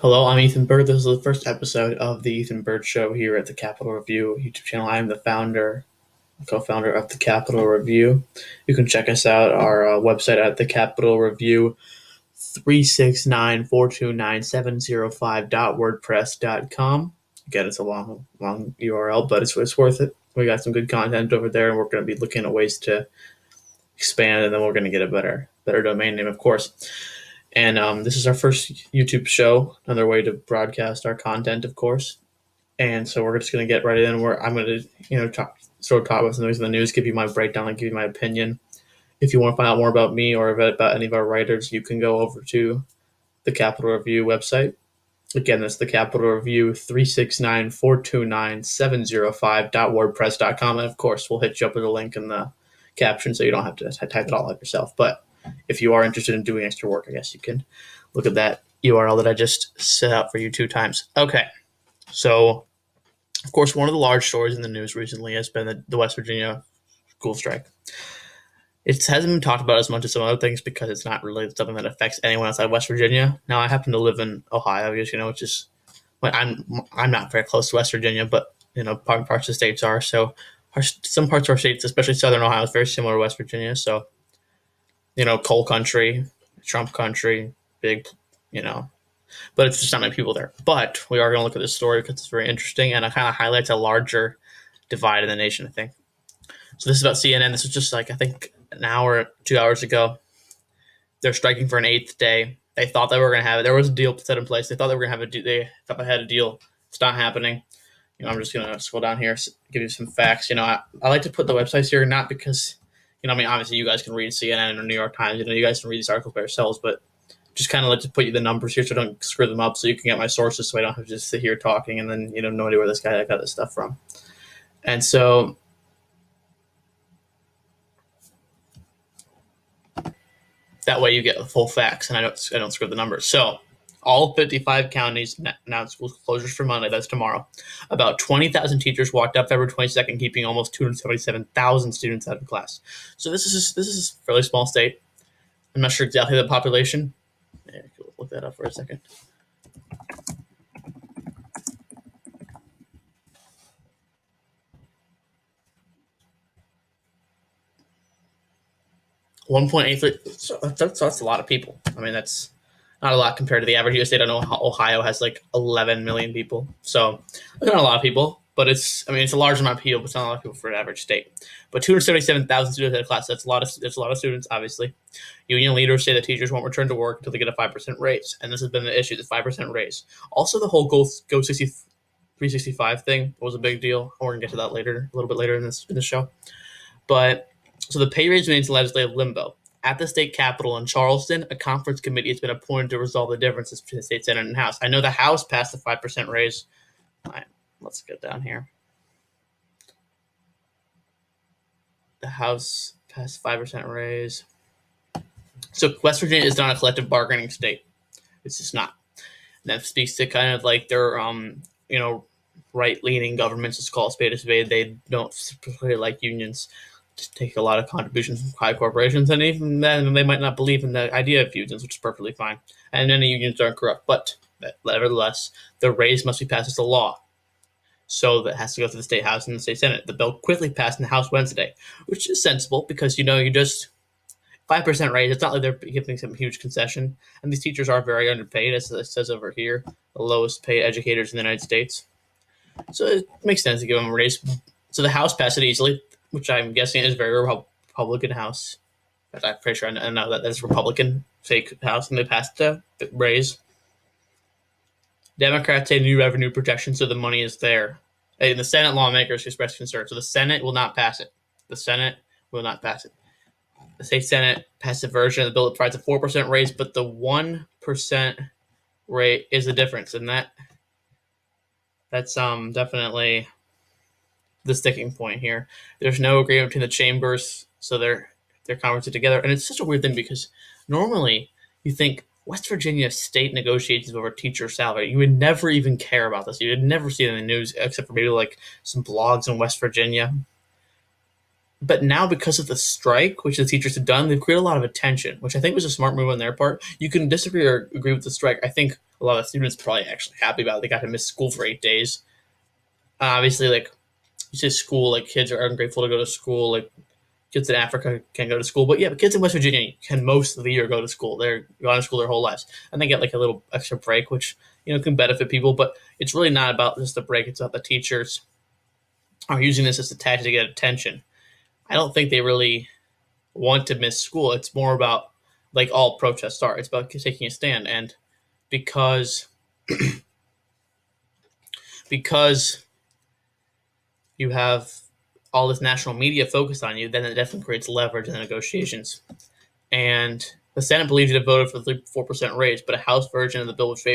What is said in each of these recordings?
Hello, I'm Ethan Bird. This is the first episode of the Ethan Bird Show here at the Capital Review YouTube channel. I am the co-founder of the Capital Review. You can check us out our website at the Capital Review 369-429-705.wordpress.com. Again, it's a long URL, but it's worth it. We got some good content over there, and we're going to be looking at ways to expand, and then we're going to get a better domain name, of course. And this is our first YouTube show, another way to broadcast our content, of course. And so we're just going to get right in where I'm going to, talk about some things in the news, give you my breakdown, and give you my opinion. If you want to find out more about me or about any of our writers, you can go over to the Capital Review website. Again, that's the Capital Review 369-429-705.wordpress.com. And of course, we'll hit you up with a link in the caption so you don't have to type it all out yourself. But if you are interested in doing extra work, I guess you can look at that URL that I just set out for you 2 times. Okay, so of course, one of the large stories in the news recently has been the West Virginia school strike. It hasn't been talked about as much as some other things because it's not really something that affects anyone outside West Virginia. Now, I happen to live in Ohio, which is I'm not very close to West Virginia, but parts of the states are. So some parts of our states, especially Southern Ohio, is very similar to West Virginia. So coal country, Trump country, big, but it's just not many people there. But we are going to look at this story because it's very interesting and it kind of highlights a larger divide in the nation, I think. So this is about CNN. This was just I think an hour, 2 hours ago. They're striking for an 8th day. They thought they were going to have it. There was a deal set in place. They thought they were going to have they thought they had a deal. It's not happening. I'm just going to scroll down here, give you some facts. I like to put the websites here, not because obviously you guys can read CNN or New York Times. You guys can read these articles by yourselves, but just kind of like to put you the numbers here so I don't screw them up so you can get my sources so I don't have to just sit here talking and then, no idea where this guy got this stuff from. And so that way you get the full facts and I don't screw the numbers. So all 55 counties announced school closures for Monday. That's tomorrow. About 20,000 teachers walked out February 22nd, keeping almost 277,000 students out of class. So this is a fairly small state. I'm not sure exactly the population. Yeah, look that up for a second. $1.83. So that's a lot of people. That's not a lot compared to the average U.S. state. I know Ohio has 11 million people, so not a lot of people. But it's a large amount of people, but it's not a lot of people for an average state. But 277,000 students in a class. That's a lot of students, obviously. Union leaders say that teachers won't return to work until they get a 5% raise, and this has been the issue: the 5% raise. Also, the whole Go 365 thing was a big deal. We're gonna get to that later, a little bit later in this show. But so the pay raise remains in legislative limbo. At the state capitol in Charleston, a conference committee has been appointed to resolve the differences between the state Senate and House. I know the House passed the 5% raise. All right, let's get down here. The House passed 5% raise. So West Virginia is not a collective bargaining state. It's just not. And that speaks to kind of their right-leaning governments. Let's call it spade a spade. They don't particularly like unions. Take a lot of contributions from high corporations, and even then they might not believe in the idea of unions, which is perfectly fine. And any unions aren't corrupt, but nevertheless, the raise must be passed as a law. So that has to go through the State House and the State Senate. The bill quickly passed in the House Wednesday, which is sensible because you just 5% raise. It's not like they're giving some huge concession, and these teachers are very underpaid, as it says over here, the lowest paid educators in the United States. So it makes sense to give them a raise. So the House passed it easily, which I'm guessing is very Republican House. I'm pretty sure I know that that's Republican fake House, and they passed the raise. Democrats say new revenue protection, so the money is there. And the Senate lawmakers expressed concern. So the Senate will not pass it. The Senate will not pass it. The state Senate passed a version of the bill that provides a 4% raise, but the 1% rate is the difference, and that's definitely the sticking point here. There's no agreement between the chambers, so they're conferencing together, and it's such a weird thing because normally you think West Virginia state negotiations over teacher salary, you would never even care about this. You would never see it in the news except for maybe some blogs in West Virginia. But now, because of the strike, which the teachers had done, they've created a lot of attention, which I think was a smart move on their part. You can disagree or agree with the strike. I think a lot of students are probably actually happy about it. They got to miss school for 8 days. Obviously, like you say, school, like kids are ungrateful to go to school. Like kids in Africa can go to school, but kids in West Virginia can most of the year go to school. They're going to school their whole lives, and they get like a little extra break, which can benefit people. But it's really not about just the break; it's about the teachers are using this as a tactic to get attention. I don't think they really want to miss school. It's more about like all protests are. It's about taking a stand, and because because you have all this national media focused on you, then it definitely creates leverage in the negotiations. And the Senate believes it had voted for the 4% raise, but a House version of the bill which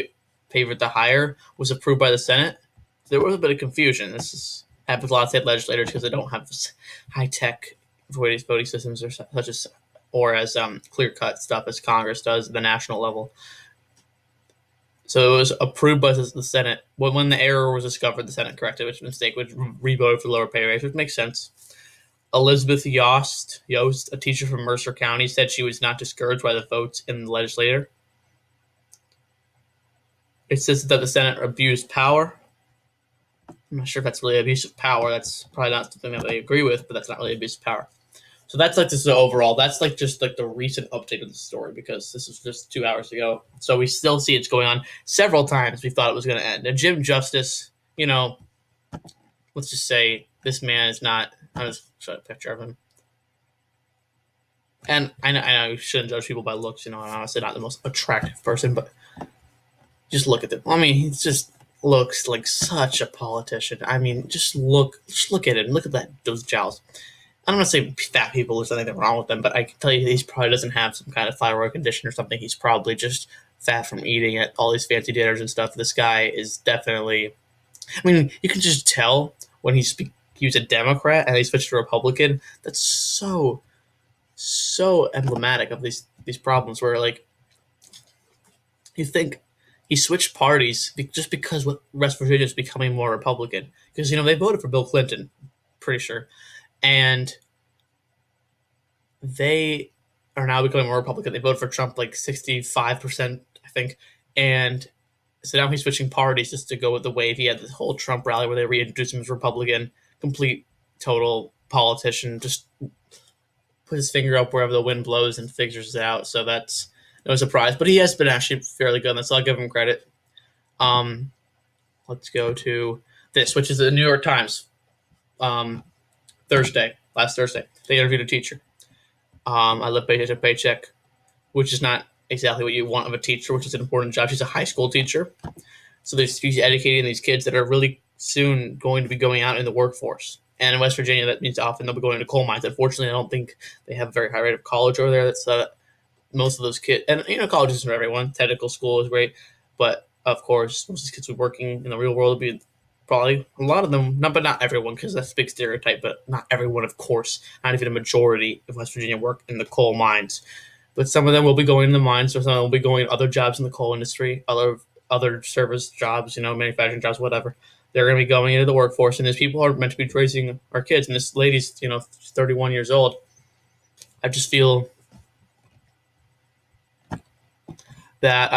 favored the higher was approved by the Senate. There was a bit of confusion. This happens with a lot of state legislators because they don't have high tech voting systems or such as as clear cut stuff as Congress does at the national level. So it was approved by the Senate. When the error was discovered, the Senate corrected which mistake, which re-voted for the lower pay raise, which makes sense. Elizabeth Yost, a teacher from Mercer County, said she was not discouraged by the votes in the legislature. It says that the Senate abused power. I'm not sure if that's really abuse of power. That's probably not something that they agree with, but that's not really abuse of power. So that's like this overall. That's like just like the recent update of the story because this was just 2 hours ago. So we still see it's going on several times. We thought it was going to end. And Jim Justice, let's just say this man is not. I'll just show a picture of him. And I know you shouldn't judge people by looks. I'm honestly not the most attractive person, but just look at them. I mean, he just looks like such a politician. I mean, just look at him. Look at those jowls. I don't want to say fat people, there's nothing wrong with them, but I can tell you he probably doesn't have some kind of thyroid condition or something. He's probably just fat from eating at all these fancy dinners and stuff. This guy is definitely, I mean, you can just tell when he was a Democrat and he switched to Republican. That's so emblematic of these problems where, like, you think he switched parties just because West Virginia is becoming more Republican. Because, they voted for Bill Clinton, pretty sure. And they are now becoming more Republican. They voted for Trump like 65%, I think. And so now he's switching parties just to go with the wave. He had this whole Trump rally where they reintroduced him as Republican, complete, total politician, just put his finger up wherever the wind blows and figures it out. So that's no surprise. But he has been actually fairly good. So I'll give him credit. Let's go to this, which is the New York Times. Last Thursday, they interviewed a teacher. I live paycheck to paycheck, which is not exactly what you want of a teacher, which is an important job. She's a high school teacher. So she's educating these kids that are really soon going to be going out in the workforce. And in West Virginia, that means often they'll be going to coal mines. Unfortunately, I don't think they have a very high rate of college over there. That's most of those kids. And, college isn't for everyone. Technical school is great. But, of course, most of these kids will be working in the real world. Will be probably a lot of them, but not everyone, because that's a big stereotype, but not everyone, of course. Not even a majority of West Virginia work in the coal mines. But some of them will be going in the mines, or some of them will be going to other jobs in the coal industry, other service jobs, manufacturing jobs, whatever. They're going to be going into the workforce, and these people are meant to be raising our kids. And this lady's, 31 years old. I just feel that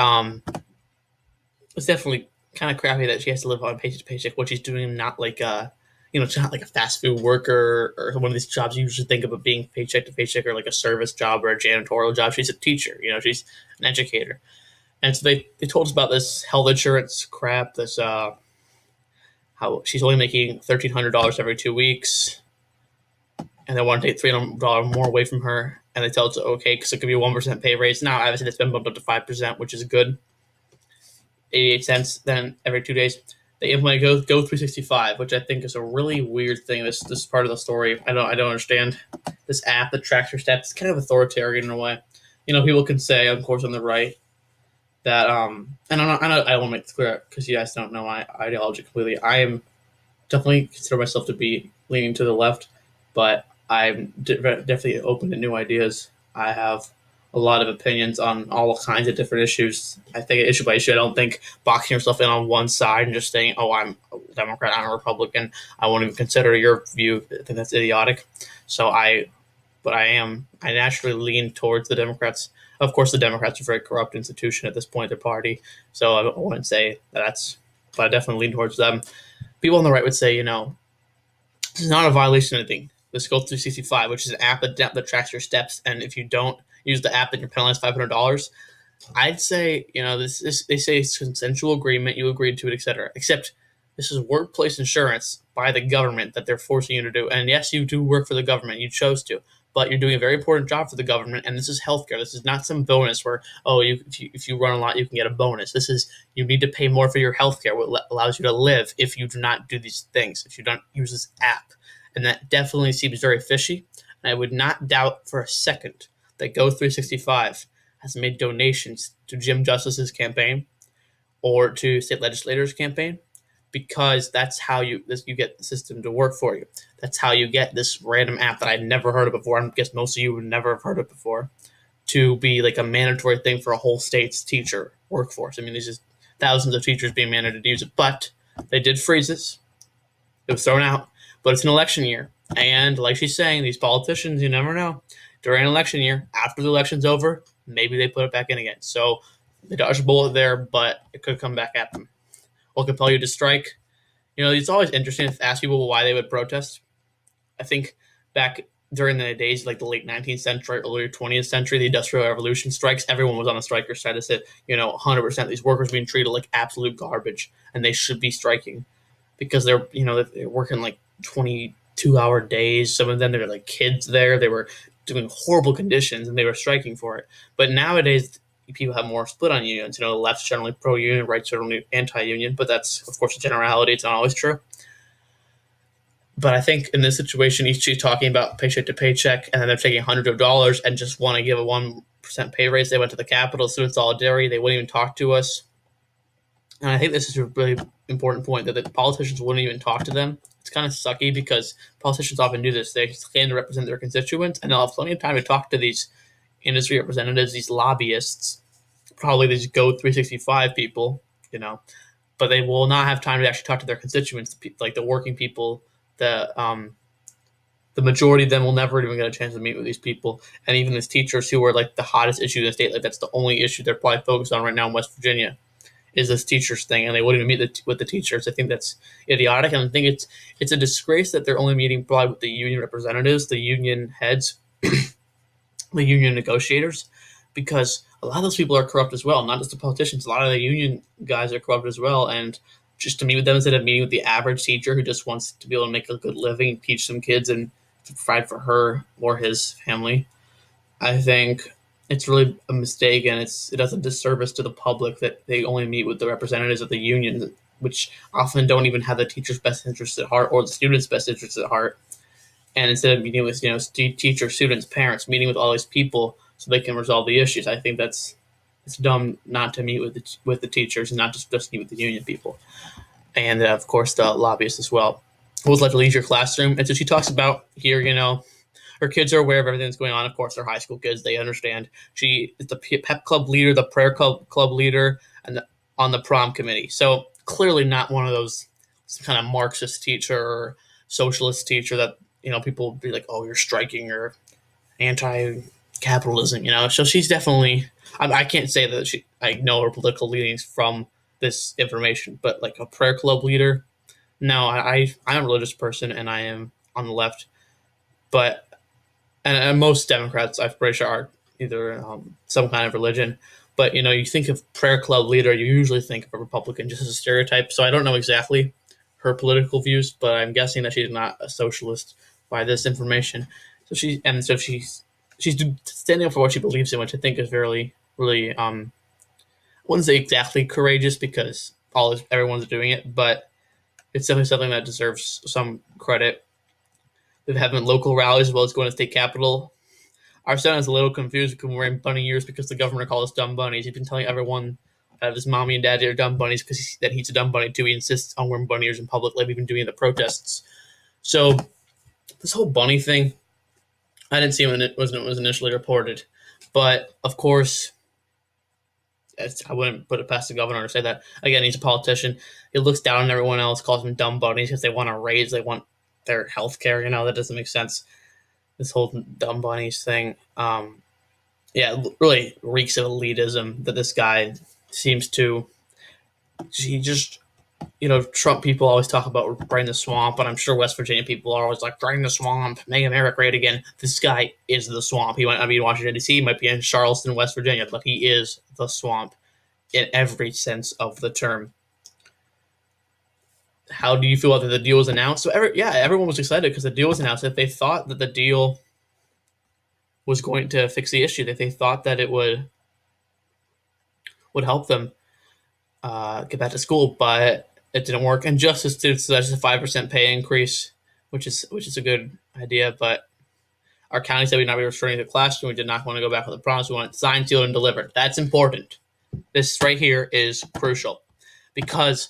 it's definitely kind of crappy that she has to live on paycheck to paycheck. What she's doing, not like she's not like a fast food worker or one of these jobs you usually think of being paycheck to paycheck, or like a service job or a janitorial job. She's a teacher, she's an educator. And so they told us about this health insurance crap, this how she's only making $1,300 every 2 weeks, and they want to take $300 more away from her, and they tell it's okay because it could be a 1% pay raise. Now, obviously, it's been bumped up to 5%, which is good. 88 cents then every 2 days. They implement Go 365, which I think is a really weird thing. This part of the story, I don't understand. This app that tracks your steps, it's kind of authoritarian in a way. People can say, of course, on the right, that and I won't make this clear because you guys don't know my ideology completely. I am definitely consider myself to be leaning to the left, but I'm definitely open to new ideas. I have a lot of opinions on all kinds of different issues. I think issue by issue. I don't think boxing yourself in on one side and just saying, "Oh, I'm a Democrat, I'm a Republican. I won't even consider your view." I think that's idiotic. So but I naturally lean towards the Democrats. Of course, the Democrats are a very corrupt institution at this point, their party. So I wouldn't say but I definitely lean towards them. People on the right would say, this is not a violation of anything. The Skull 365, which is an app that tracks your steps, and if you don't use the app, then you're penalized $500. I'd say, they say it's consensual agreement, you agreed to it, etc. Except this is workplace insurance by the government that they're forcing you to do. And yes, you do work for the government, you chose to, but you're doing a very important job for the government. And this is healthcare. This is not some bonus where, if you run a lot, you can get a bonus. This is, you need to pay more for your healthcare, what allows you to live if you do not do these things, if you don't use this app. And that definitely seems very fishy. And I would not doubt for a second that Go365 has made donations to Jim Justice's campaign or to state legislators' campaign, because that's how you get the system to work for you. That's how you get this random app that I'd never heard of before. I guess most of you would never have heard of before, to be like a mandatory thing for a whole state's teacher workforce. I mean, there's just thousands of teachers being mandated to use it, but they did freeze this. It was thrown out, but it's an election year. And like she's saying, these politicians, you never know. During an election year, after the election's over, maybe they put it back in again. So they dodged a bullet there, but it could come back at them. What compel you to strike? It's always interesting to ask people why they would protest. I think back during the days like the late 19th century, early 20th century, the Industrial Revolution strikes, everyone was on the striker's side. They said, 100% these workers being treated like absolute garbage, and they should be striking because they're working like 22-hour days. Some of them, they're like kids there. They were doing horrible conditions, and they were striking for it. But nowadays, people have more split on unions. The left's generally pro-union, right's generally anti-union, but that's, of course, a generality. It's not always true. But I think in this situation, she's talking about paycheck to paycheck, and then they're taking hundreds of dollars and just want to give a 1% pay raise. They went to the Capitol, student solidarity. They wouldn't even talk to us. And I think this is a really important point, that the politicians wouldn't even talk to them. It's kind of sucky because politicians often do this. They stand to represent their constituents, and they'll have plenty of time to talk to these industry representatives, these lobbyists, probably these Go365 people, but they will not have time to actually talk to their constituents, like the working people. The majority of them will never even get a chance to meet with these people. And even these teachers who are like the hottest issue in the state, like that's the only issue they're probably focused on right now in West Virginia, is this teachers thing, and they wouldn't even meet with the teachers. I think that's idiotic, and I think it's a disgrace that they're only meeting probably with the union representatives, the union heads, the union negotiators, because a lot of those people are corrupt as well, not just the politicians. A lot of the union guys are corrupt as well, and just to meet with them instead of meeting with the average teacher who just wants to be able to make a good living, teach some kids, and to provide for her or his family, I think it's really a mistake, and it does a disservice to the public that they only meet with the representatives of the union, which often don't even have the teacher's best interests at heart or the student's best interests at heart. And instead of meeting with teachers, students, parents, meeting with all these people so they can resolve the issues, I think it's dumb not to meet with the teachers and not just meet with the union people, and of course the lobbyists as well. Who would like to lead your classroom? And so she talks about here, her kids are aware of everything that's going on. Of course, they're high school kids; they understand. She is the pep club leader, the prayer club leader, and on the prom committee. So clearly not one of those kind of Marxist teacher or socialist teacher that people would be like, "Oh, you're striking," or anti-capitalism. So she's definitely. I can't say that I know her political leanings from this information, but like a prayer club leader, no. I'm a religious person, and I am on the left, but. And most Democrats, I'm pretty sure, are either some kind of religion. But, you think of prayer club leader, you usually think of a Republican just as a stereotype. So I don't know exactly her political views, but I'm guessing that she's not a socialist by this information. So she's standing up for what she believes in, which I think is really, really, I wouldn't say exactly courageous because everyone's doing it, but it's definitely something that deserves some credit. They're having local rallies as well as going to state capitol. Our son is a little confused because we're wearing bunny ears because the governor called us dumb bunnies. He's been telling everyone that his mommy and daddy are dumb bunnies because that he's a dumb bunny too. He insists on wearing bunny ears in public, like we've been doing the protests. So this whole bunny thing, I didn't see when it was initially reported, But of course, I wouldn't put it past the governor to say that. Again, he's a politician. He looks down on everyone else, calls them dumb bunnies because they want to raise, they want their health care. That doesn't make sense. This whole dumb bunnies thing. Yeah, it really reeks of elitism that this guy seems to. He just, Trump people always talk about drain the swamp, and I'm sure West Virginia people are always like, drain the swamp, make America great again. This guy is the swamp. He might not be in Washington, D.C., he might be in Charleston, West Virginia, but he is the swamp in every sense of the term. How do you feel after the deal was announced? So, everyone was excited because the deal was announced. That they thought that the deal was going to fix the issue, that they thought that it would help them get back to school, but it didn't work. And Justice did suggest a 5% pay increase, which is a good idea. But our county said we'd not be returning to the classroom. We did not want to go back with the promise. We want it signed, sealed, and delivered. That's important. This right here is crucial because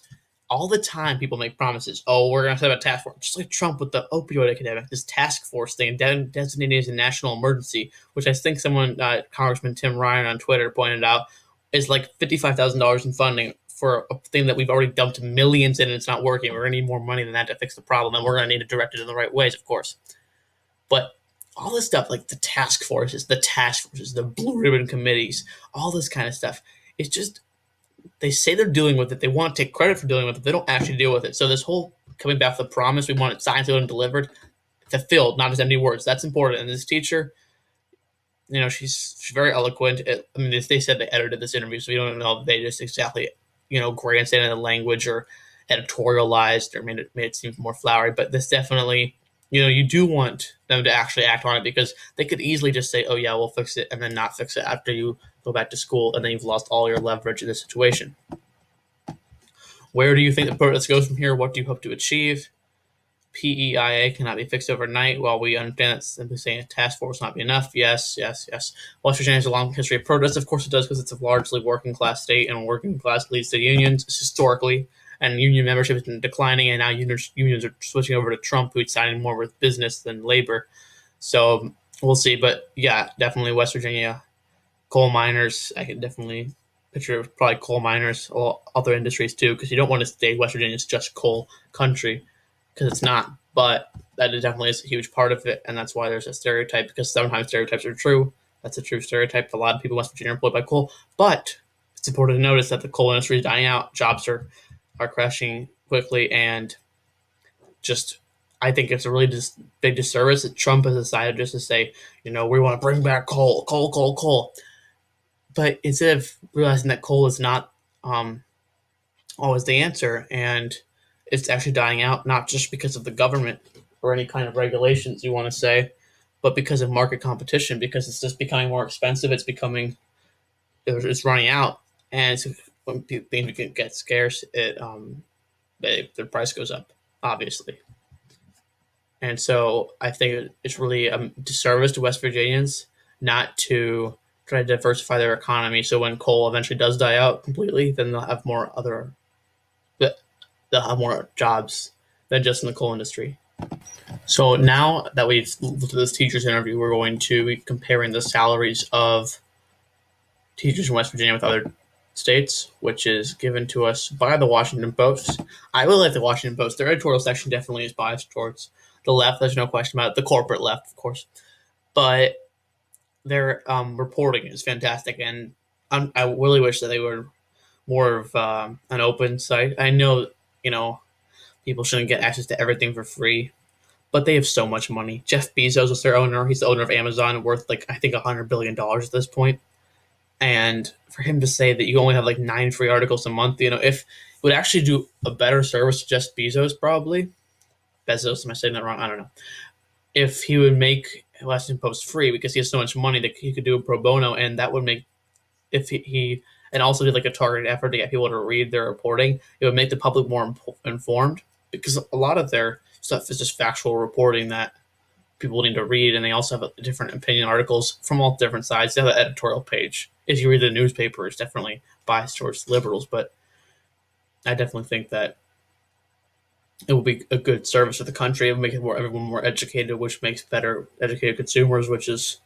all the time people make promises. Oh, we're going to set up a task force, just like Trump with the opioid epidemic. This task force thing designated as a national emergency, which I think someone, Congressman Tim Ryan on Twitter, pointed out is like $55,000 in funding for a thing that we've already dumped millions in and it's not working. We're going to need more money than that to fix the problem, and we're going to need to direct it in the right ways, of course. But all this stuff, like the task forces, the blue ribbon committees, all this kind of stuff, it's just, they say they're dealing with it. They want to take credit for dealing with it. They don't actually deal with it. So this whole coming back to the promise, we want it signed, sealed, and delivered, fulfilled, not just empty words. That's important. And this teacher, she's very eloquent. They said they edited this interview, so we don't know if they just exactly, grandstanded the language or editorialized or made it seem more flowery. But this definitely, you do want them to actually act on it because they could easily just say, oh, yeah, we'll fix it, and then not fix it after you go back to school, and then you've lost all your leverage in this situation. Where do you think the protest goes from here? What do you hope to achieve? PEIA cannot be fixed overnight. While we understand that simply saying a task force will not be enough, yes. West Virginia has a long history of protests. Of course it does, because it's a largely working class state, and working class leads to unions historically, and union membership has been declining, and now unions are switching over to Trump, who's signing more with business than labor. So we'll see. But yeah, definitely West Virginia, coal miners. I can definitely picture probably coal miners, or other industries too, because you don't want to say West Virginia is just coal country, because it's not. But that definitely is a huge part of it, and that's why there's a stereotype, because sometimes stereotypes are true. That's a true stereotype. A lot of people in West Virginia are employed by coal, but it's important to notice that the coal industry is dying out. Jobs are crashing quickly, and just, I think it's a really big disservice that Trump has decided just to say, we want to bring back coal. But instead of realizing that coal is not always the answer, and it's actually dying out, not just because of the government or any kind of regulations you want to say, but because of market competition, because it's just becoming more expensive. It's running out, and when things get scarce, the price goes up, obviously. And so I think it's really a disservice to West Virginians not to try to diversify their economy. So when coal eventually does die out completely, then they'll have more jobs than just in the coal industry. So now that we've looked at this teacher's interview, we're going to be comparing the salaries of teachers in West Virginia with other states, which is given to us by the Washington Post. I really like the Washington Post. Their editorial section definitely is biased towards the left. There's no question about it. The corporate left, of course. But their reporting is fantastic, and I really wish that they were more of an open site. I know, people shouldn't get access to everything for free, but they have so much money. Jeff Bezos is their owner. He's the owner of Amazon, worth I think $100 billion at this point. And for him to say that you only have 9 free articles a month, if it would actually do a better service to Jeff Bezos, probably. Bezos, am I saying that wrong? I don't know. If he would make Washington Post free, because he has so much money that he could do a pro bono, and that would make, if he and also did a targeted effort to get people to read their reporting, it would make the public more informed, because a lot of their stuff is just factual reporting that people need to read, and they also have different opinion articles from all different sides. They have an editorial page. If you read the newspaper, it's definitely biased towards liberals, but I definitely think that it will be a good service to the country. It will make everyone more educated, which makes better educated consumers, which is,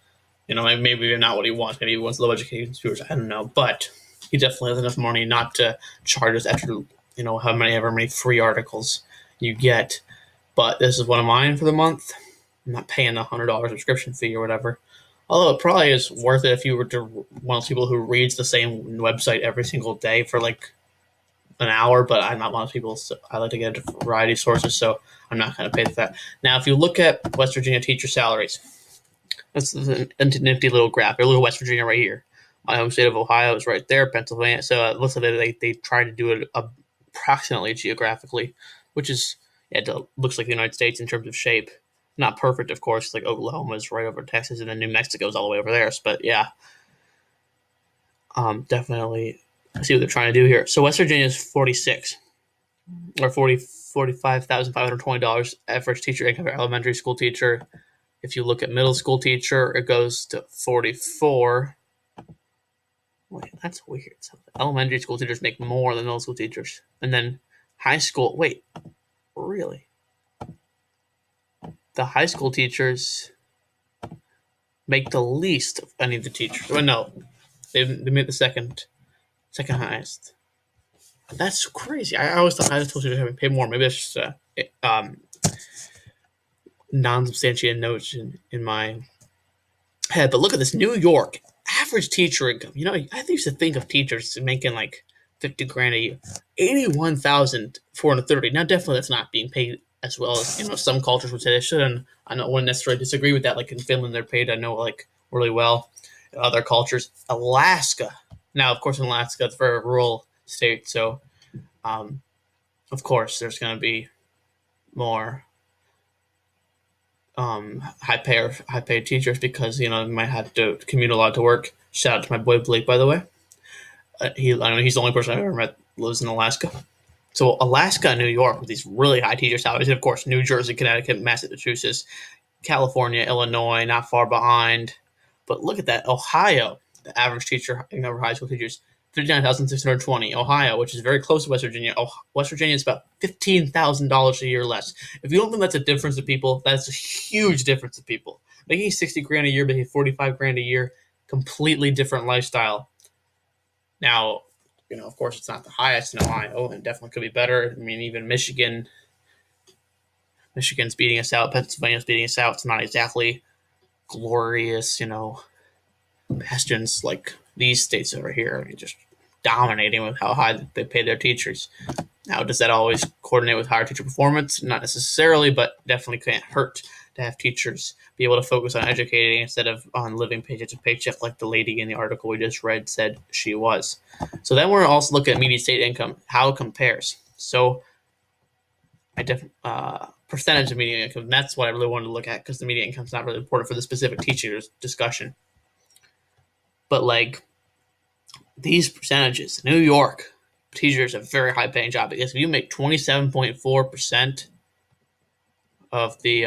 maybe not what he wants. Maybe he wants low education students. I don't know, but he definitely has enough money not to charge us after however many free articles you get. But this is one of mine for the month. I'm not paying the $100 subscription fee or whatever. Although it probably is worth it if you were to one of those people who reads the same website every single day for like an hour, but I'm not one of those people. So I like to get a variety of sources, so I'm not going to pay for that. Now, if you look at West Virginia teacher salaries, that's a nifty little graph. A little West Virginia right here. My home state of Ohio is right there, Pennsylvania. So it looks like they try to do it approximately geographically, which is it looks like the United States in terms of shape. Not perfect, of course. Like Oklahoma is right over Texas, and then New Mexico is all the way over there. But yeah, definitely see what they're trying to do here. So West Virginia is 46 or $45,520 average teacher income for elementary school teacher. If you look at middle school teacher, it goes to 44. Wait, that's weird. So elementary school teachers make more than middle school teachers, and then high school. Wait, really? The high school teachers make the least of any of the teachers. Well, no, they made the second highest. That's crazy. I always thought I was supposed to pay more. Maybe that's just non-substantiated notes in my head. But look at this, New York average teacher income. I used to think of teachers making like $50,000 a year, $81,430. Now, definitely that's not being paid as well as some cultures would say they should, and I wouldn't necessarily disagree with that. Like in Finland, they're paid like really well. In other cultures, Alaska. Now, of course, in Alaska, it's a very rural state, so of course, there's going to be more high-paid teachers because they might have to commute a lot to work. Shout out to my boy Blake, by the way. I know he's the only person I've ever met lives in Alaska. So Alaska and New York with these really high teacher salaries, and of course New Jersey, Connecticut, Massachusetts, California, Illinois, not far behind. But look at that, Ohio, the average teacher for high school teachers, $59,620. Ohio, which is very close to West Virginia. West Virginia is about $15,000 a year less. If you don't think that's a difference to people, that's a huge difference to people. Making $60,000 a year, making $45,000 a year, completely different lifestyle. Now, of course, it's not the highest in Ohio, and definitely could be better. I mean, even Michigan's beating us out. Pennsylvania's beating us out. It's not exactly glorious, bastions like these states over here. Just dominating with how high they pay their teachers. Now, does that always coordinate with higher teacher performance? Not necessarily, but definitely can't hurt to have teachers be able to focus on educating instead of on living paycheck to paycheck like the lady in the article we just read said she was. So then we're also looking at median state income, how it compares. So percentage of median income, that's what I really wanted to look at because the median income is not really important for the specific teacher's discussion. But like these percentages, New York teachers have a very high paying job because if you make 27.4% of the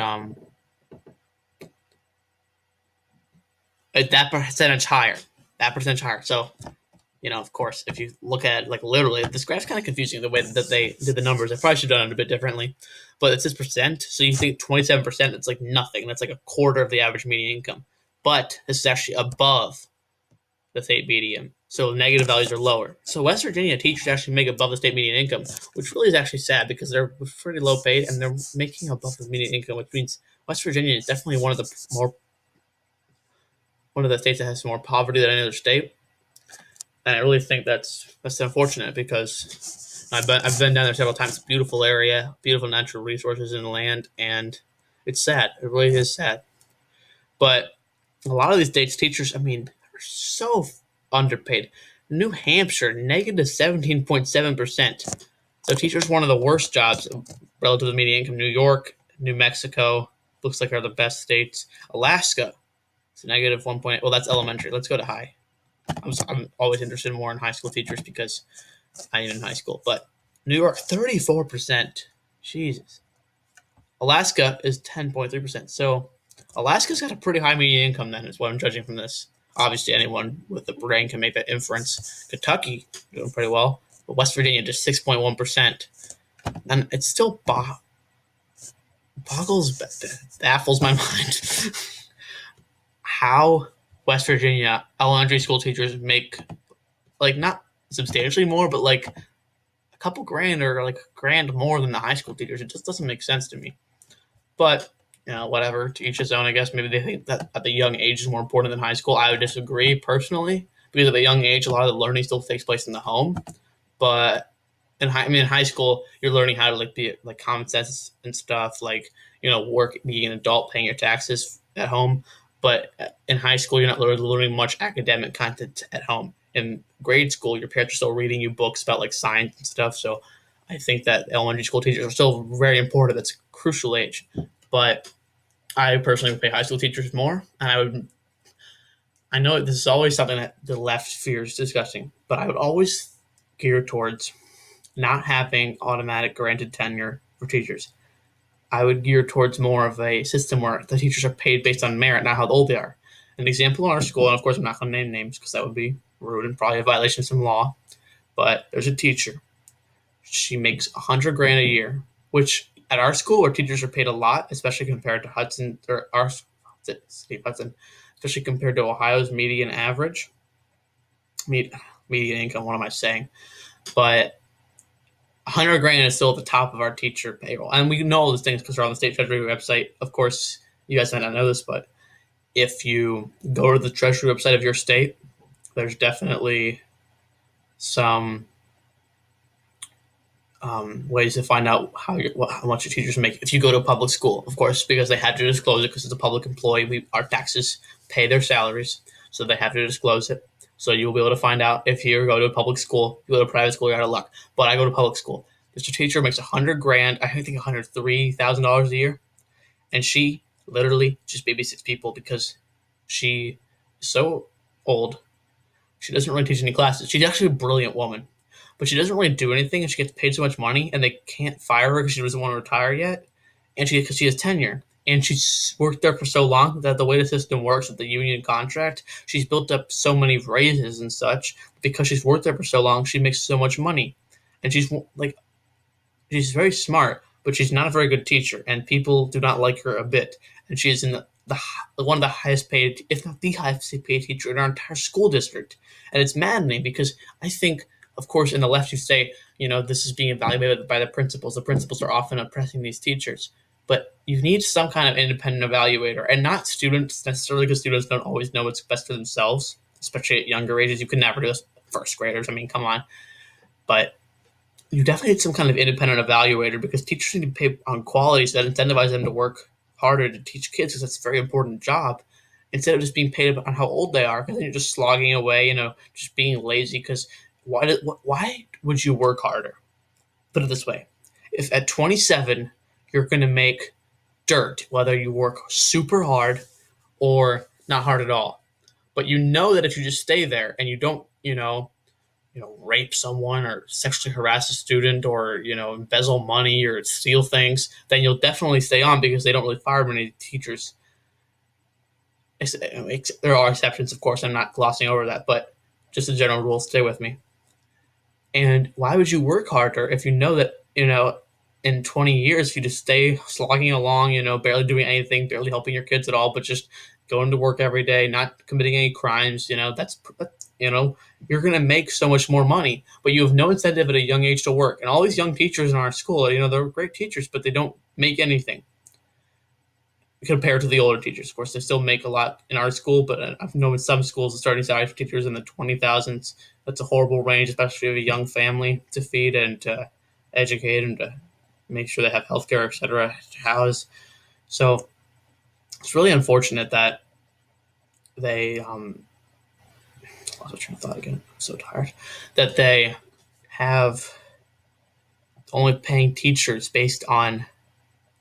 that percentage higher. So, of course, if you look at it, like literally, this graph's kind of confusing the way that they did the numbers. I probably should have done it a bit differently, but it says percent. So you think 27%, it's like nothing. That's like a quarter of the average median income. But this is actually above the state median. So negative values are lower. So West Virginia teachers actually make above the state median income, which really is actually sad because they're pretty low paid and they're making above the median income, which means West Virginia is definitely one of the states that has more poverty than any other state. And I really think that's unfortunate because I've been down there several times. Beautiful area, beautiful natural resources in the land, and it's sad. It really is sad. But a lot of these states, teachers, are so underpaid. New Hampshire, negative 17.7%. So teachers, one of the worst jobs relative to the median income. New York, New Mexico, looks like are the best states. Alaska, it's a negative 1. Well, that's elementary. Let's go to high. I'm always interested more in high school teachers because I am in high school. But New York, 34%. Jesus. Alaska is 10.3%. So Alaska's got a pretty high median income then is what I'm judging from this. Obviously, anyone with a brain can make that inference. Kentucky, doing pretty well. But West Virginia, just 6.1%. And it still baffles my mind. How West Virginia elementary school teachers make like not substantially more, but like a couple grand or like a grand more than the high school teachers. It just doesn't make sense to me. But whatever, to each his own. I guess maybe they think that at the young age is more important than high school. I would disagree personally because at a young age, a lot of the learning still takes place in the home. But in high school, you're learning how to like be like common sense and stuff, like work, being an adult, paying your taxes at home. But in high school, you're not learning much academic content at home. In grade school, your parents are still reading you books about like science and stuff. So I think that elementary school teachers are still very important. That's a crucial age. But I personally would pay high school teachers more, and I know this is always something that the left fears discussing, but I would always gear towards not having automatic granted tenure for teachers. I would gear towards more of a system where the teachers are paid based on merit, not how old they are. An example in our school, and of course I'm not going to name names because that would be rude and probably a violation of some law, but there's a teacher. She makes 100 grand a year, which at our school where teachers are paid a lot, especially compared to Hudson or our Steve Hudson, especially compared to Ohio's median average, median income. What am I saying? But 100 grand is still at the top of our teacher payroll, and we know all these things because they're on the state treasury website. Of course, you guys might not know this, but if you go to the treasury website of your state, there's definitely some ways to find out how much your teachers make. If you go to a public school, of course, because they have to disclose it because it's a public employee, our taxes pay their salaries, so they have to disclose it. So you'll be able to find out if you go to a public school, you go to a private school, you're out of luck. But I go to public school. Mr. Teacher makes 100 grand, I think $103,000 a year, and she literally just babysits people because she is so old. She doesn't really teach any classes. She's actually a brilliant woman, but she doesn't really do anything, and she gets paid so much money, and they can't fire her because she doesn't want to retire yet, and because she has tenure. And she's worked there for so long that the way the system works with the union contract, she's built up so many raises and such because she's worked there for so long. She makes so much money, and she's very smart, but she's not a very good teacher, and people do not like her a bit. And she is in the one of the highest paid, if not the highest paid teacher in our entire school district. And it's maddening because I think, of course, in the left you say, this is being evaluated by the principals. The principals are often oppressing these teachers. But you need some kind of independent evaluator, and not students necessarily, because students don't always know what's best for themselves, especially at younger ages. You could never do this with first graders. I mean, come on. But you definitely need some kind of independent evaluator because teachers need to pay on quality so that incentivize them to work harder to teach kids because that's a very important job instead of just being paid on how old they are because then you're just slogging away, just being lazy because why would you work harder? Put it this way. If at 27 you're going to make dirt, whether you work super hard or not hard at all. But you know that if you just stay there and you don't, rape someone or sexually harass a student or, embezzle money or steal things, then you'll definitely stay on because they don't really fire many teachers. There are exceptions, of course. I'm not glossing over that, but just a general rule, stay with me. And why would you work harder if you know that, in 20 years, if you just stay slogging along, barely doing anything, barely helping your kids at all, but just going to work every day, not committing any crimes, you're going to make so much more money, but you have no incentive at a young age to work. And all these young teachers in our school, they're great teachers, but they don't make anything compared to the older teachers. Of course, they still make a lot in our school, but I've known in some schools the starting salary for teachers in the 20,000s. That's a horrible range, especially if you have a young family to feed and to educate and to make sure they have healthcare, etc., to house. So it's really unfortunate that they lost my train of thought again. I'm so tired. That they have only paying teachers based on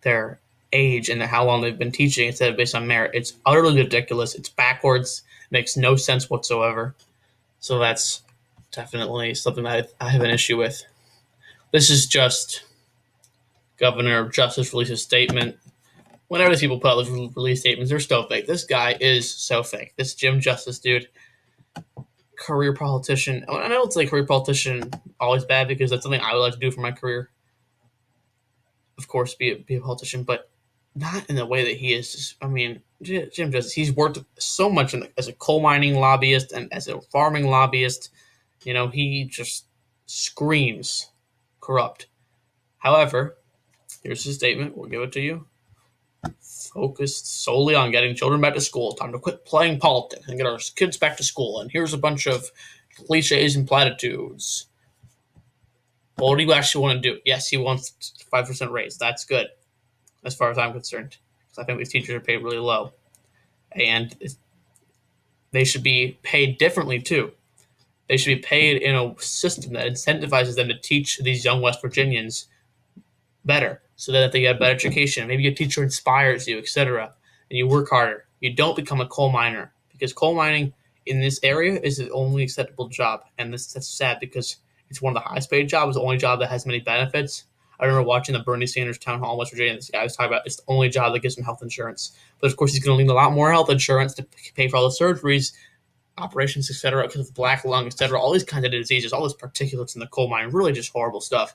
their age and how long they've been teaching instead of based on merit. It's utterly ridiculous. It's backwards. Makes no sense whatsoever. So that's definitely something that I have an issue with. This is just Governor Justice released a statement. Whenever these people put out those release statements, they're still fake. This guy is so fake. This Jim Justice dude, career politician. I know it's like career politician always bad because that's something I would like to do for my career. Of course, be a politician, but not in the way that he is. I mean, Jim Justice, he's worked so much as a coal mining lobbyist and as a farming lobbyist. He just screams corrupt. However, here's his statement. We'll give it to you. Focused solely on getting children back to school. Time to quit playing politics and get our kids back to school. And here's a bunch of cliches and platitudes. Well, what do you actually want to do? Yes, he wants 5% raise. That's good, as far as I'm concerned. Because I think these teachers are paid really low. And they should be paid differently, too. They should be paid in a system that incentivizes them to teach these young West Virginians better, so that they get a better education. Maybe your teacher inspires you, etc., and you work harder. You don't become a coal miner, because coal mining in this area is the only acceptable job, and that's sad because it's one of the highest paid jobs, the only job that has many benefits. I remember watching the Bernie Sanders town hall in West Virginia, and this guy was talking about it's the only job that gives him health insurance. But of course, he's going to need a lot more health insurance to pay for all the surgeries, operations, etc., because of black lung, etc., all these kinds of diseases, all those particulates in the coal mine, really just horrible stuff.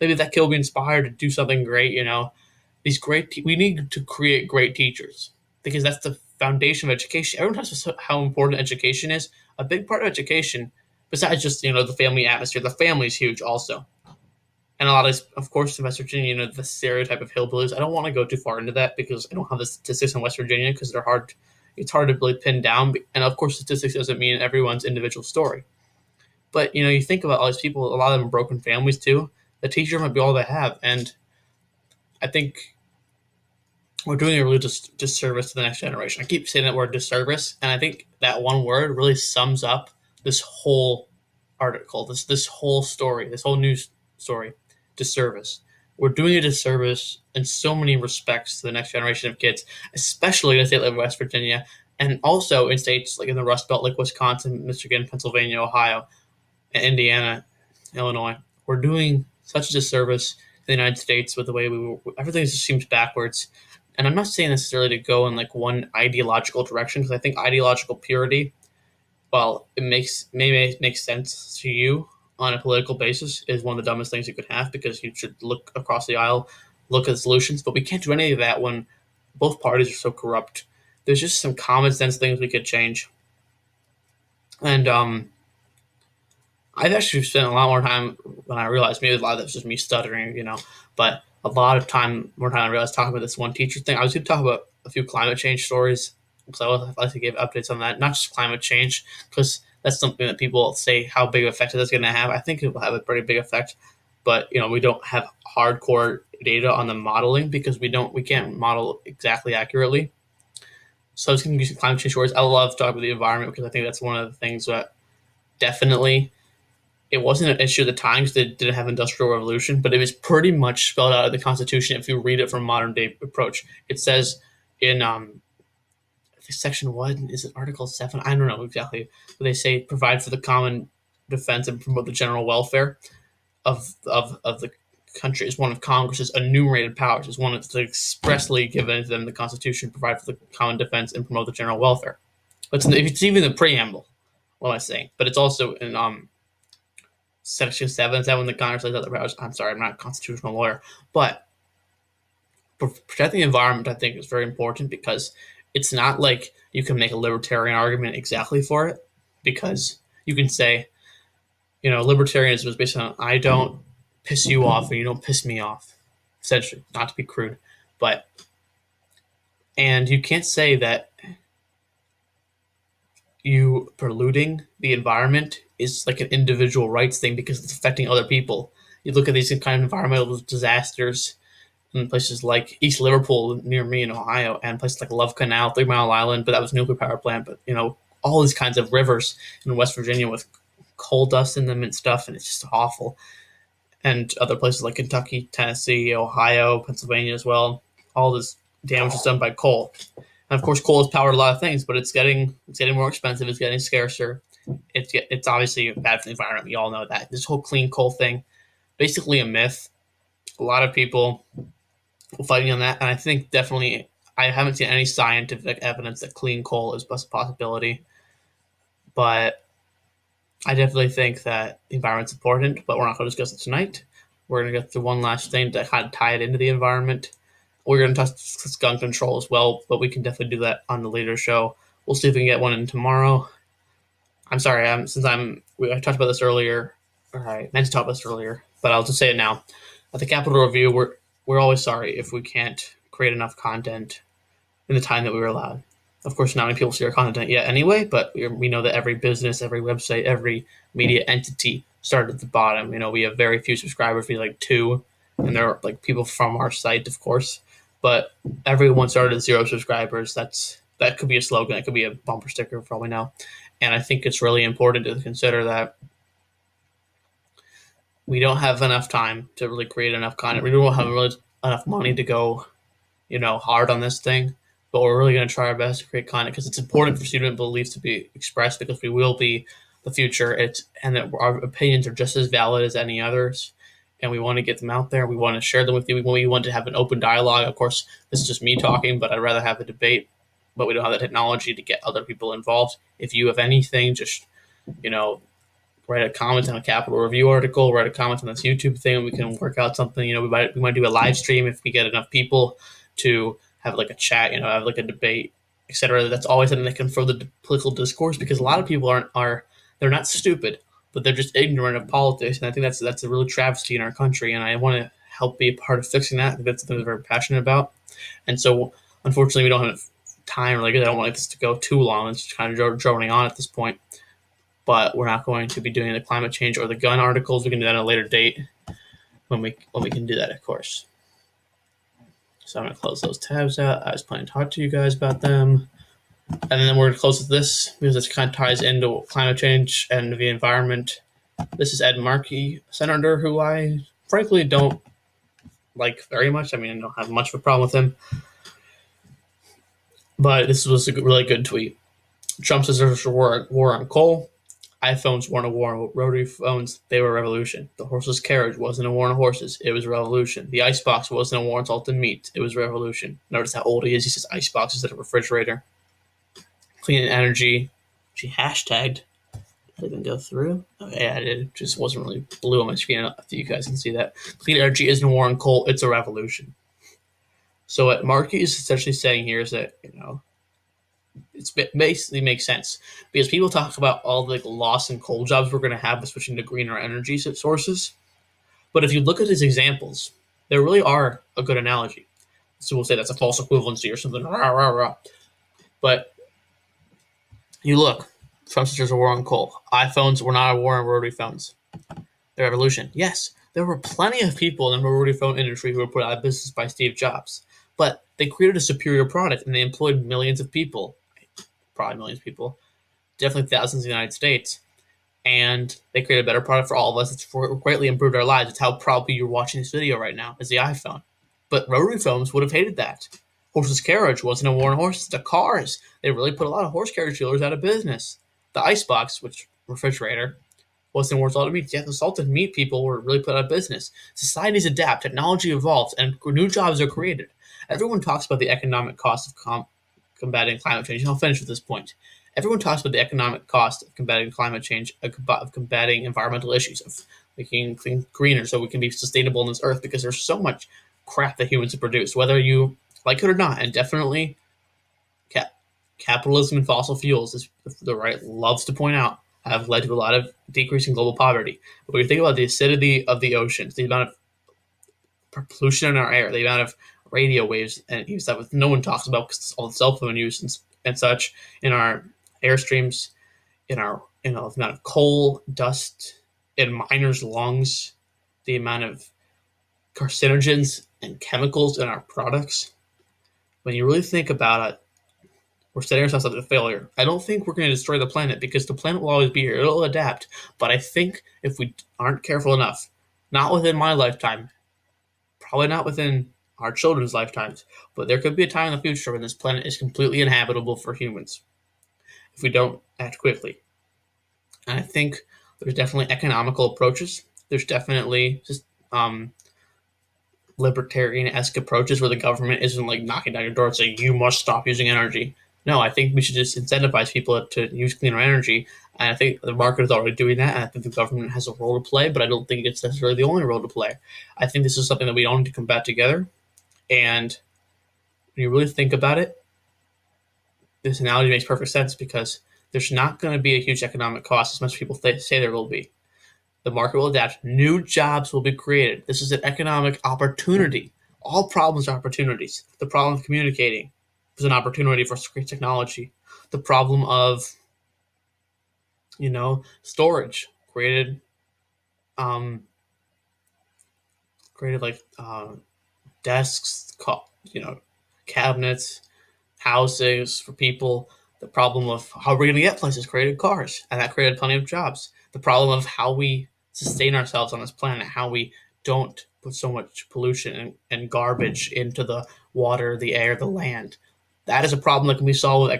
Maybe that kid will be inspired to do something great. We need to create great teachers, because that's the foundation of education. Everyone talks about how important education is. A big part of education, besides just the family atmosphere, the family is huge also. And a lot of course, in West Virginia, the stereotype of hillbillies. I don't want to go too far into that because I don't have the statistics in West Virginia because they're hard. It's hard to really pin down. And of course, statistics doesn't mean everyone's individual story. But you think about all these people. A lot of them are broken families too. The teacher might be all they have, and I think we're doing a really disservice to the next generation. I keep saying that word disservice, and I think that one word really sums up this whole article, this whole story, this whole news story. Disservice. We're doing a disservice in so many respects to the next generation of kids, especially in a state like West Virginia, and also in states like in the Rust Belt, like Wisconsin, Michigan, Pennsylvania, Ohio, and Indiana, Illinois. We're doing such a disservice to the United States with the way everything just seems backwards. And I'm not saying necessarily to go in like one ideological direction, because I think ideological purity, while it may make sense to you on a political basis, is one of the dumbest things you could have, because you should look across the aisle, look at the solutions. But we can't do any of that when both parties are so corrupt. There's just some common sense things we could change. And I've actually spent a lot more time when I realized maybe a lot of that's just me stuttering, but a lot of more time I realized talking about this one teacher thing. I was going to talk about a few climate change stories, because I would like to give updates on that. Not just climate change, because that's something that people say how big of an effect that's going to have. I think it will have a pretty big effect, but we don't have hardcore data on the modeling, because we can't model exactly accurately. So I was going to use climate change stories. I love to talk about the environment, because I think that's one of the things that definitely, it wasn't an issue at the time because they didn't have industrial revolution, but it was pretty much spelled out of the Constitution if you read it from modern day approach. It says in I think section 1, is it Article 7? I don't know exactly. But they say provide for the common defense and promote the general welfare of the country. Is one of Congress's enumerated powers. Is one that's expressly given to them in the Constitution. Provide for the common defense and promote the general welfare. But it's even the preamble. What am I saying? But it's also in Section 7. Is that when the Congress lays out the powers? I'm sorry, I'm not a constitutional lawyer. But protecting the environment, I think, is very important, because it's not like you can make a libertarian argument exactly for it, because you can say, libertarianism is based on I don't piss you off and you don't piss me off, essentially, not to be crude. And you can't say that you polluting the environment is like an individual rights thing because it's affecting other people. You look at these kind of environmental disasters in places like East Liverpool near me in Ohio, and places like Love Canal, 3 Mile Island, but that was a nuclear power plant. But all these kinds of rivers in West Virginia with coal dust in them and stuff, and it's just awful. And other places like Kentucky, Tennessee, Ohio, Pennsylvania as well. All this damage is done by coal. And of course, coal has powered a lot of things, but it's getting more expensive. It's getting scarcer. It's obviously bad for the environment. We all know that. This whole clean coal thing, basically a myth. A lot of people fighting on that, and I think definitely I haven't seen any scientific evidence that clean coal is a possibility. But I definitely think that the environment's important, but we're not going to discuss it tonight. We're going to go through one last thing to kind of tie it into the environment. We're going to discuss gun control as well, but we can definitely do that on the later show. We'll see if we can get one in tomorrow. I'm sorry, I talked about this earlier, or I meant to talk about this earlier, but I'll just say it now. At the Capitol Review, we're always sorry if we can't create enough content in the time that we were allowed. Of course, not many people see our content yet anyway, but we know that every business, every website, every media entity started at the bottom. We have very few subscribers, we have like 2, and they're like people from our site, of course. But everyone started at 0 subscribers. That could be a slogan. It could be a bumper sticker for all we know. And I think it's really important to consider that we don't have enough time to really create enough content. We don't have really enough money to go, hard on this thing. But we're really going to try our best to create content because it's important for student beliefs to be expressed because we will be the future. And that our opinions are just as valid as any others. And we want to get them out there. We want to share them with you. We want to have an open dialogue. Of course, this is just me talking, but I'd rather have a debate. But we don't have the technology to get other people involved. If you have anything, just, write a comment on a Capitol Review article, write a comment on this YouTube thing, and we can work out something. We might do a live stream if we get enough people to have like a chat, have like a debate, etc. That's always something that can further the political discourse because a lot of people they're not stupid, but they're just ignorant of politics, and I think that's a real travesty in our country, and I want to help be a part of fixing that. I think that's something I'm very passionate about, and so unfortunately we don't have time. I don't want this to go too long. It's just kind of droning on at this point. But we're not going to be doing the climate change or the gun articles. We can do that at a later date when we can do that, of course. So I'm going to close those tabs out. I was planning to talk to you guys about them. And then we're going to close with this because this kind of ties into climate change and the environment. This is Ed Markey, senator, who I frankly don't like very much. I don't have much of a problem with him. But this was a really good tweet. Trump says there's a war on coal. iPhones weren't a war on rotary phones. They were a revolution. The horseless carriage wasn't a war on horses. It was a revolution. The icebox wasn't a war on salted meat. It was a revolution. Notice how old he is. He says icebox instead of refrigerator. Clean energy. She hashtagged. Did it even go through? Oh, yeah, it did. It just wasn't really blue on my screen. I think you guys can see that. Clean energy isn't a war on coal. It's a revolution. So what Markey is essentially saying here is that, it basically makes sense because people talk about all the loss in coal jobs we're going to have by switching to greener energy sources. But if you look at his examples, they really are a good analogy. So we'll say that's a false equivalency or something. Rah, rah, rah. But you look, Trump says there's a war on coal. iPhones were not a war on rotary phones. The revolution. Yes, there were plenty of people in the rotary phone industry who were put out of business by Steve Jobs. But they created a superior product and they employed millions of people. Probably millions of people, definitely thousands in the United States, and they created a better product for all of us. It's greatly improved our lives. It's how probably you're watching this video right now is the iPhone. But rotary phones would have hated that. Horseless carriage wasn't a war on horses. The cars, they really put a lot of horse carriage dealers out of business. The icebox, which refrigerator, wasn't a war on salted meat. Yeah, the salted meat people were really put out of business. Societies adapt, technology evolves, and new jobs are created. Everyone talks about the economic cost of combating climate change. And I'll finish with this point. Everyone talks about the economic cost of combating climate change, of combating environmental issues, of making things greener so we can be sustainable on this earth because there's so much crap that humans have produced, whether you like it or not. And definitely capitalism and fossil fuels, as the right loves to point out, have led to a lot of decrease in global poverty. But when you think about the acidity of the oceans, the amount of pollution in our air, the amount of radio waves and stuff no one talks about because all the cell phone use and such in our airstreams, in our the amount of coal, dust in miners' lungs, the amount of carcinogens and chemicals in our products. When you really think about it, we're setting ourselves up to failure. I don't think we're going to destroy the planet because the planet will always be here. It'll adapt. But I think if we aren't careful enough, not within my lifetime, probably not within our children's lifetimes, but there could be a time in the future when this planet is completely inhabitable for humans if we don't act quickly. And I think there's definitely economical approaches. There's definitely just libertarian-esque approaches where the government isn't like knocking down your door and saying you must stop using energy. No, I think we should just incentivize people to use cleaner energy. And I think the market is already doing that. And I think the government has a role to play, but I don't think it's necessarily the only role to play. I think this is something that we all need to combat together. And when you really think about it, this analogy makes perfect sense because there's not going to be a huge economic cost as much as people say there will be. The market will adapt. New jobs will be created. This is an economic opportunity. All problems are opportunities. The problem of communicating is an opportunity for great technology. The problem of, storage um, created like desks, cabinets, houses for people. The problem of how we're going to get places created cars, and that created plenty of jobs. The problem of how we sustain ourselves on this planet, how we don't put so much pollution and garbage into the water, the air, the land. That is a problem that can be solved with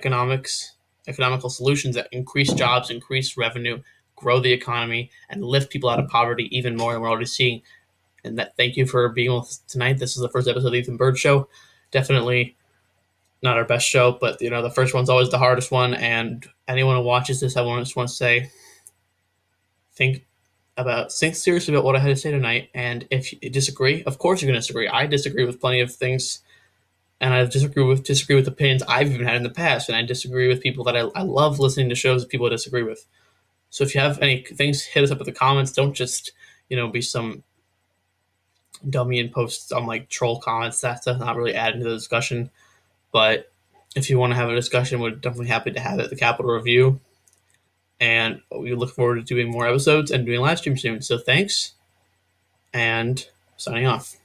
economical solutions that increase jobs, increase revenue, grow the economy, and lift people out of poverty even more than we're already seeing. And that, thank you for being with us tonight. This is the first episode of the Ethan Bird Show. Definitely not our best show, but the first one's always the hardest one. And anyone who watches this, I just want to say, think seriously about what I had to say tonight. And if you disagree, of course you're going to disagree. I disagree with plenty of things, and I disagree with opinions I've even had in the past, and I disagree with people that I love listening to shows that people disagree with. So if you have any things, hit us up in the comments. Don't just be some dummy and post on like troll comments. That's not really adding to the discussion. But if you want to have a discussion, we're definitely happy to have it at the Capitol Review. And we look forward to doing more episodes and doing live stream soon. So thanks, and signing off.